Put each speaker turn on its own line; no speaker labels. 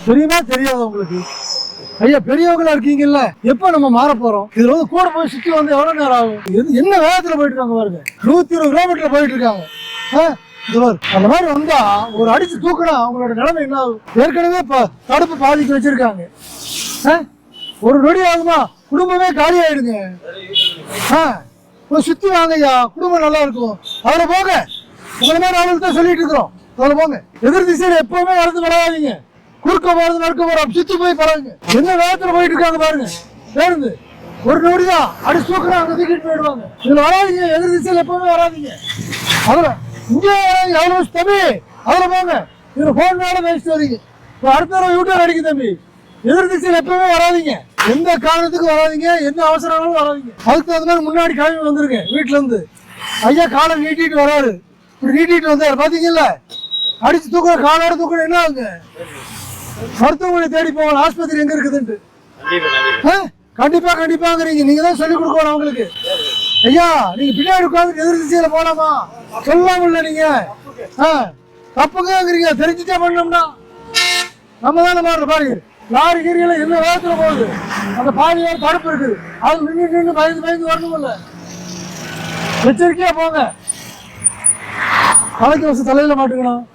தெரியுமா தெரியாத உங்களுக்கு? ஐயா பெரியவங்களா இருக்கீங்கல்ல, எப்ப நம்ம மாற போறோம்? இதுல வந்து கூட போய் சுத்தி வந்து எவ்வளவு நேரம் ஆகும்? என்ன வேகத்துல போயிட்டு இருக்காங்க பாருங்க, 120 கிலோமீட்டர்ல போயிட்டு இருக்காங்க. அந்த மாதிரி வந்தா ஒரு அடிச்சு தூக்குனா அவங்களோட நிலைமை என்ன ஆகும்? ஏற்கனவே தடுப்பு பாதிக்கு வச்சிருக்காங்க. ஒரு நொடி ஆகுமா குடும்பமே காலி ஆயிடுங்க. சுத்தி வாங்க ஐயா, குடும்பம் நல்லா இருக்கும். அதுல போங்க, உங்களை மாதிரி ஆளுக்கு தான் சொல்லிட்டு இருக்கிறோம். அதுல போங்க. எதிர் திசையில எப்பவுமே வளர்ந்து வராதீங்க. குறுக்க போறது நடக்க போறோம், சுத்தி போய் பாருங்க. என்ன வேகத்துல போயிட்டு இருக்காங்க பாருங்க. பேருந்து ஒரு நொடிதான் அடிச்சு தூக்குறா, அங்க தூக்கிட்டு போயிடுவாங்க. இதுல வராதிங்க, எதிர் திசையில எப்பவுமே வராதிங்க. அதுல இங்கே எவ்வளவு தம்பி, அதுல போங்க. இதுல போன் மேல பேசிட்டு வரீங்க. அடுத்த தடவை யூட்டர் அடிக்க தம்பி. எதிர் திசையில எப்பவுமே வராதிங்க, எந்த காரணத்துக்கு வராதிங்க, என்ன அவசரம்னாலும் வராதிங்க. அதுக்கு தகுந்த மாதிரி முன்னாடி கிளம்பி வந்துருங்க வீட்டுல இருந்து. ஐயா காலை நீட்டிட்டு வராரு, இப்படி நீட்டிட்டு வந்தாரு பாத்தீங்கல்ல, அடிச்சு தூக்குற காலோட தூக்குற என்ன ஆகுங்க? மருத்துவமனை தேடி போவாங்க, ஆஸ்பத்திரி எங்க இருக்குதுன்ட்டு. கண்டிப்பா கண்டிப்பாங்கிறீங்க, நீங்க தான் சொல்லிக் கொடுக்கணும் அவங்களுக்கு. ஐயா நீங்க பின்னாடி உட்காந்து எதிர் திசையில போலாமா சொல்லாமல்ல நீங்க? தப்புங்கிறீங்க, தெரிஞ்சுட்டே பண்ணோம்னா நம்ம தானே மாறுற பாருங்க. லாரி கீரியில என்ன வேகத்துல போகுது, அந்த பாதியோட தடுப்பு இருக்குது, அது நின்று பயந்து வரணும்ல. எச்சரிக்கையா போங்க, தலைக்கு வசம் தலையில மாட்டுக்கணும்.